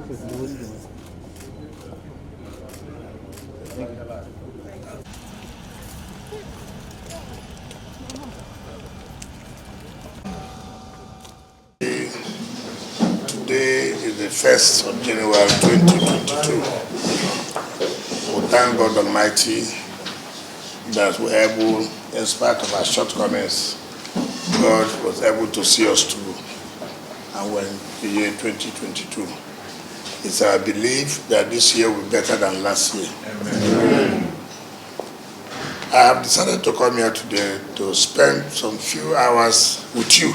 Today is the 1st of January 2022. We thank God Almighty that we're able, in spite of our shortcomings, God was able to see us through. And we're in the year 2022. It's our belief that this year will be better than last year. Amen. I have decided to come here today to spend some few hours with you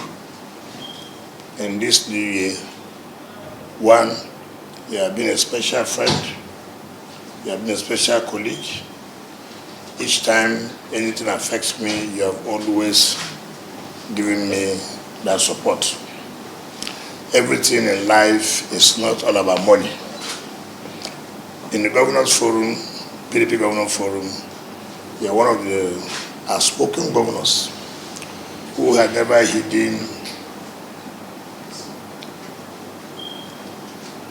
in this new year. One, you have been a special friend, you have been a special colleague. Each time anything affects me, you have always given me that support. Everything in life is not all about money. In the Governors Forum, PDP Governor Forum, you are one of the outspoken governors who had never hidden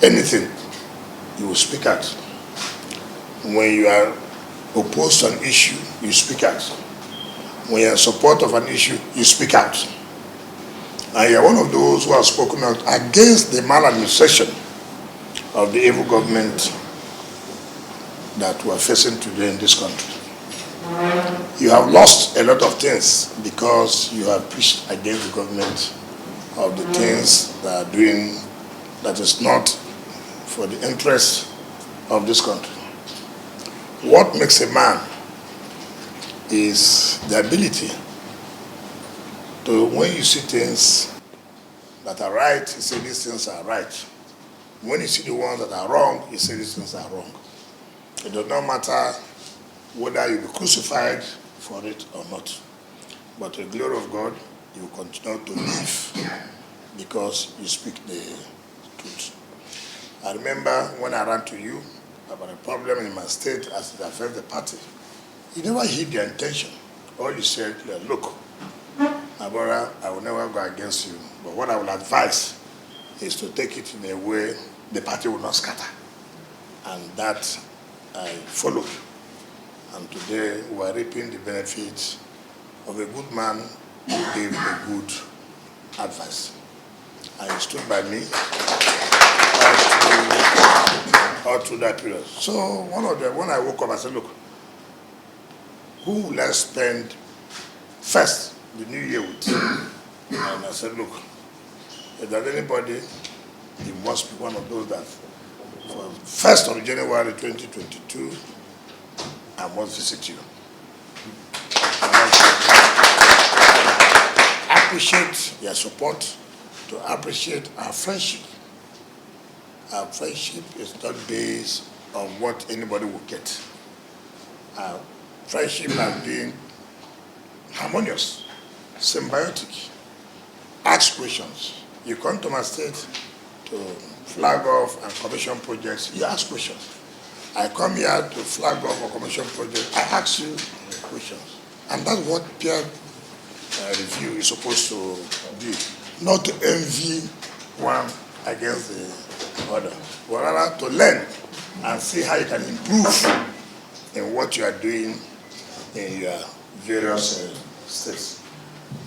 anything. You will speak out. When you are opposed to an issue, you speak out. When you are in support of an issue, you speak out. And you are one of those who have spoken out against the maladministration of the evil government that we are facing today in this country. You have lost a lot of things because you have preached against the government of the things that are doing that is not for the interest of this country. What makes a man is the ability to, when you see things that are right, you say these things are right. When you see the ones that are wrong, you say these things are wrong. It does not matter whether you be crucified for it or not. But to the glory of God, you will continue to live because you speak the truth. I remember when I ran to you about a problem in my state as it affects the party. You never hid the intention. All you said, look, my brother, I will never go against you. But what I will advise is to take it in a way the party will not scatter. And that I followed. And today we are reaping the benefits of a good man who gave a good advice. And he stood by me all through that period. So when I woke up, I said, look, who will I spend first the new year with? And I said, look, if there's anybody, he must be one of those that for 1st of January 2022, I must visit you. I appreciate your support, to appreciate our friendship. Our friendship is not based on what anybody will get. Our friendship has been harmonious, symbiotic. Ask questions. You come to my state to flag off and commission projects, you ask questions. I come here to flag off a commission project, I ask you questions. And that's what peer review is supposed to be. Not to envy one against the other, but rather to learn and see how you can improve in what you are doing in your various states.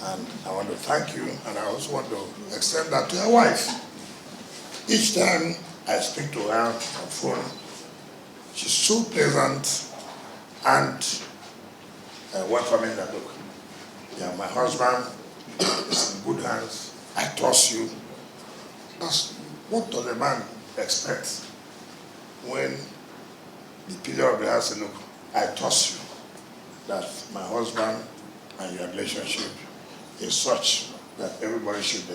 And I want to thank you, and I also want to extend that to your wife. Each time I speak to her on the phone, she's so pleasant and welcoming that, look, yeah, my husband is in good hands. I trust you. That's what does a man expect when the pillar of the house says, look, I trust you that my husband and your relationship is such that everybody should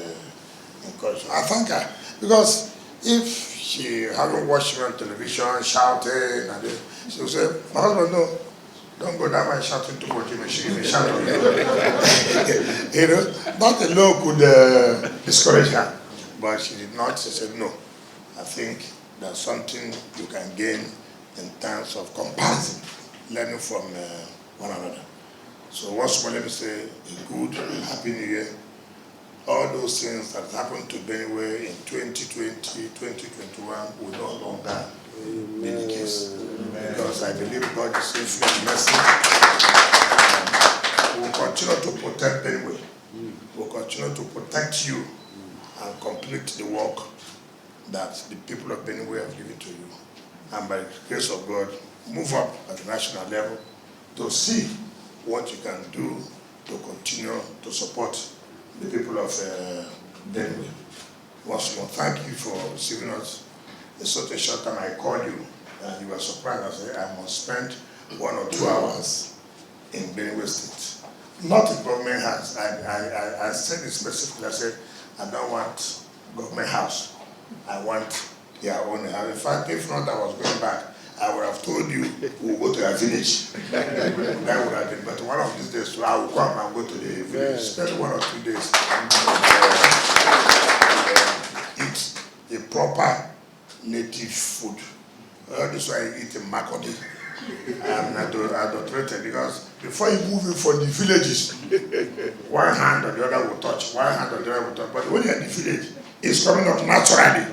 encourage her. I thank her because if she haven't watched me on television shouting, and she will say, my husband, no, don't go down and shouting too much, she give me shouting. You know, that alone could discourage her. But she did not. She said, no, I think there's something you can gain in terms of comparison, learning from one another. So once more, let me say a good, happy New Year all those things that happened to Benue in 2020, 2021 will no longer be the case. Because I believe God is infinite mercy. We will continue to protect Benue. We will continue to protect you and complete the work that the people of Benue have given to you. And by the grace of God, move up at the national level to see what you can do to continue to support the people of Benue. Once more, thank you for receiving us. In such a short time, I called you, and you were surprised. I said, I must spend 1 or 2 hours in Benue State. Not in government house. I said it specifically. I said, I don't want government house. I want their own house. In fact, if not, I was going back. I would have told you we'll go to a village. That would have been, but one of these days, I will come and go to the village, spend 1 or 2 days, eat a proper native food. That's why I eat in Makurdi. I am adulterated because before you move in from the villages, one hand or the other will touch, one hand or the other will touch. But when you're in the village, it's coming up naturally.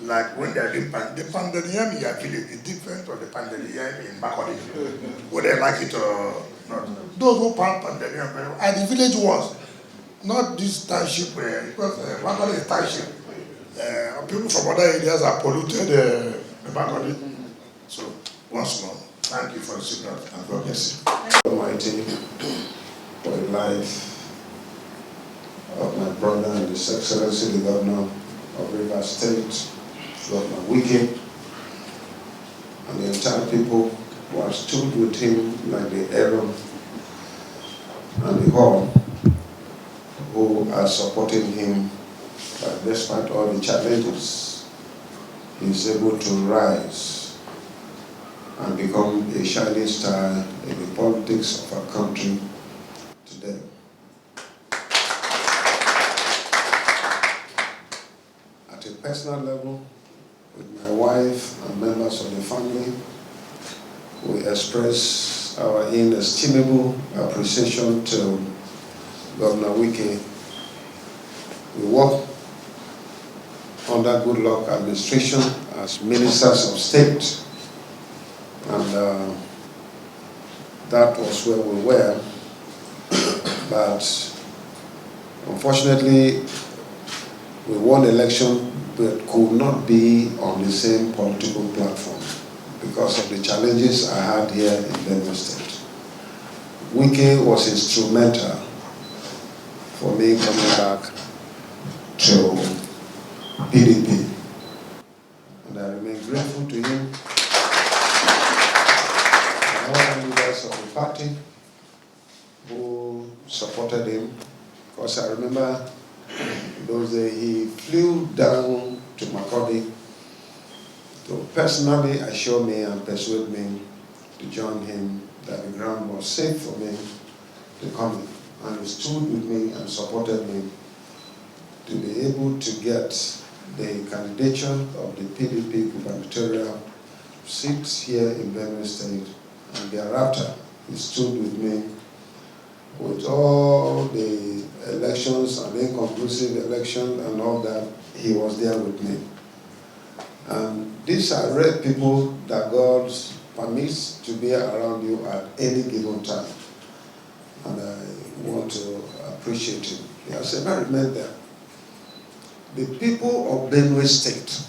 Like when they are doing the pandelium in your village is different from the pandelium in Makurdi, whether they like it or not. Those who pound pandelium are the village ones, not this township because Makurdi is township. People from other areas are polluted Makurdi. So once more, thank you for receiving us and God bless you. Almighty, for the life of my brother and His Excellency the Governor of Rivers State, Governor Wike, and the entire people who have stood with him like the Aaron and the Horn, who are supporting him, but despite all the challenges, he is able to rise and become a shining star in the politics of our country today. At a personal level, with my wife and members of the family, we express our inestimable appreciation to Governor Wike. We work under good luck administration as ministers of state, and that was where we were. But unfortunately, we won election but could not be on the same political platform because of the challenges I had here in Benue State. Wike was instrumental for me coming back to PDP, and I remain grateful to him and all the leaders of the party who supported him, because I remember those days he flew down to Makurdi to personally assure me and persuade me to join him that the ground was safe for me to come in. And he stood with me and supported me to be able to get the candidature of the PDP gubernatorial seat here in Benue State. And thereafter, he stood with me with all the elections and inconclusive election and all that. He was there with me. And these are rare people that God permits to be around you at any given time. And I want to appreciate him. He has a very man there. The people of Benue State,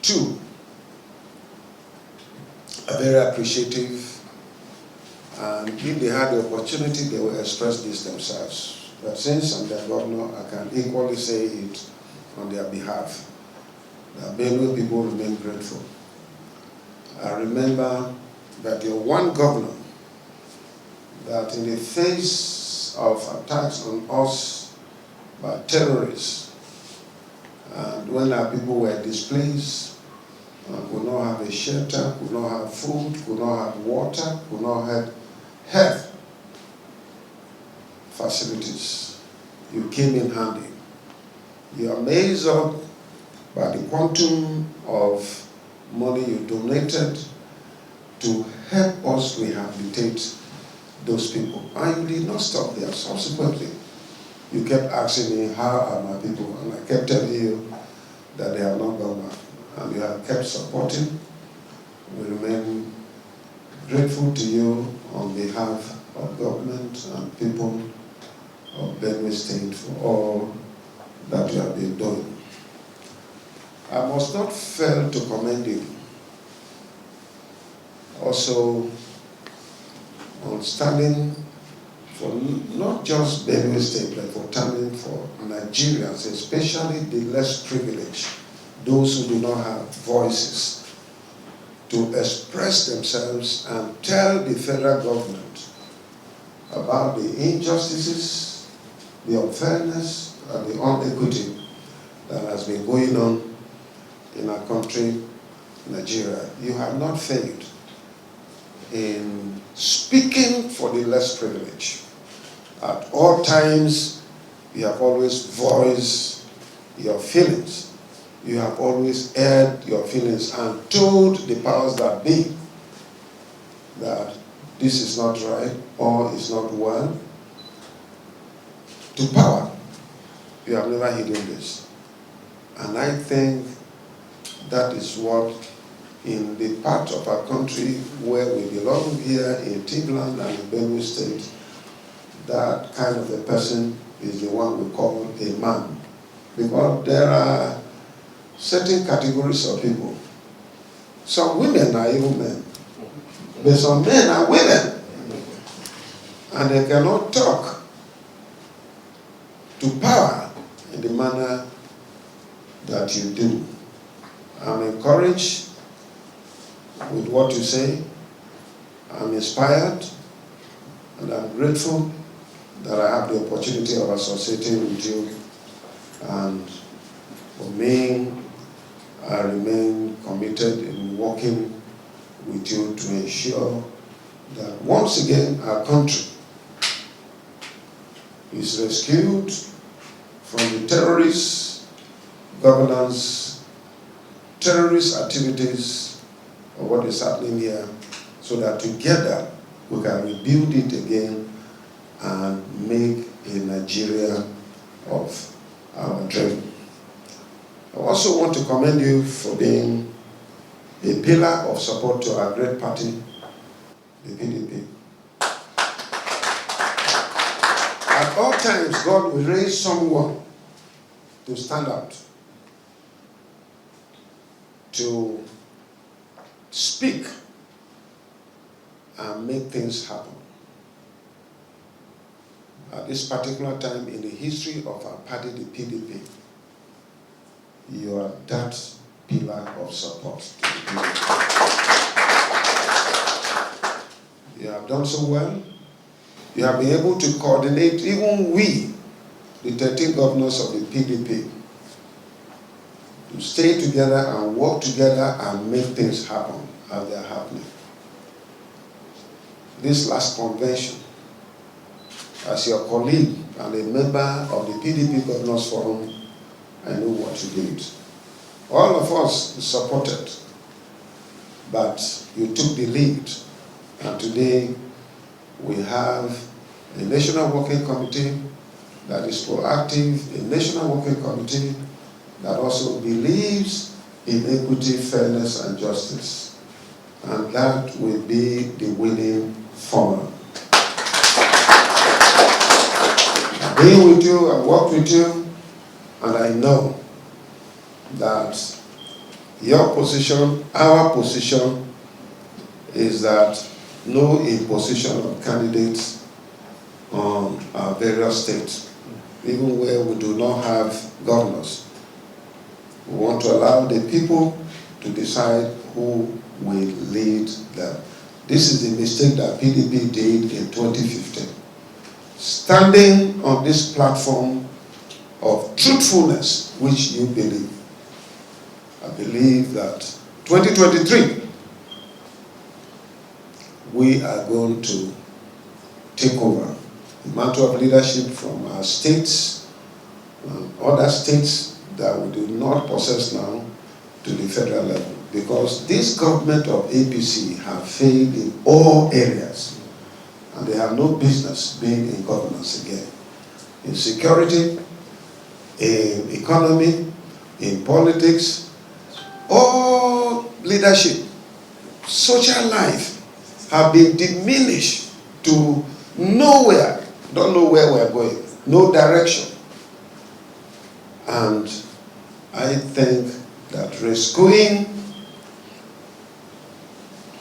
too, are very appreciative. And if they had the opportunity, they will express this themselves. But since I'm their governor, I can equally say it on their behalf. The Benue people remain grateful. I remember that you're one governor that in the face of attacks on us by terrorists, and when our people were displaced, could not have a shelter, could not have food, could not have water, could not have health facilities, you came in handy. You are amazed by the quantum of money you donated to help us rehabilitate those people. And you did not stop there. Subsequently, you kept asking me, how are my people? And I kept telling you that they have not gone back. And you have kept supporting. We remain grateful to you on behalf of government and people of Benue State for all that you have been doing. I must not fail to commend you also on standing for not just Benue State, but for standing for Nigerians, especially the less privileged, those who do not have voices, to express themselves and tell the federal government about the injustices, the unfairness, and the inequity that has been going on in our country, Nigeria. You have not failed in speaking for the less privileged. At all times, you have always voiced your feelings. You have always aired your feelings and told the powers that be that this is not right or is not well. To power, you have never hidden this. And I think that is what, in the part of our country where we belong here in Tigland and in Benue State, that kind of a person is the one we call a man. Because there are certain categories of people. Some women are even men, but some men are women. And they cannot talk to power in the manner that you do. I'm encouraged with what you say. I'm inspired, and I'm grateful that I have the opportunity of associating with you. And for me, I remain committed in working with you to ensure that once again our country is rescued from the terrorist governance, terrorist activities of what is happening here, so that together we can rebuild it again and make a Nigeria of our dream. I also want to commend you for being a pillar of support to our great party, the PDP. At all times, God will raise someone to stand out, to speak and make things happen. At this particular time in the history of our party, the PDP, you are that pillar of support to the PDP. You have done so well. You have been able to coordinate, even we, the 13 governors of the PDP, to stay together and work together and make things happen as they are happening. This last convention, as your colleague and a member of the PDP Governors Forum, I know what you did. All of us supported, but you took the lead. And today we have a National Working Committee that is proactive, a National Working Committee that also believes in equity, fairness, and justice. And that will be the winning formula. I've been with you, I've worked with you, and I know that your position, our position, is that no imposition of candidates on our various states, even where we do not have governors. We want to allow the people to decide who will lead them. This is the mistake that PDP did in 2015. Standing on this platform of truthfulness, which you believe, I believe that 2023, we are going to take over the mantle of leadership from our states and other states that we do not possess now to the federal level. Because this government of APC have failed in all areas, and they have no business being in governance again. in security, in economy, in politics, all leadership, social life have been diminished to nowhere, don't know where we're going, no direction. And I think that rescuing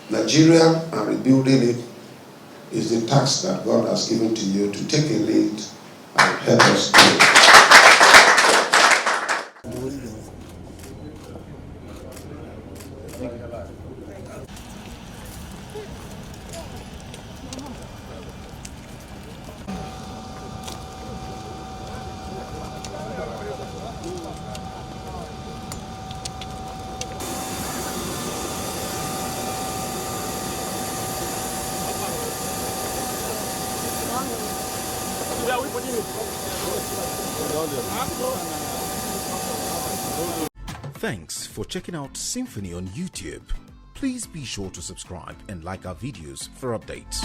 Nigeria and rebuilding it is the task that God has given to you to take a lead and help us do it. Thanks for checking out SYMFONI on YouTube. Please be sure to subscribe and like our videos for updates.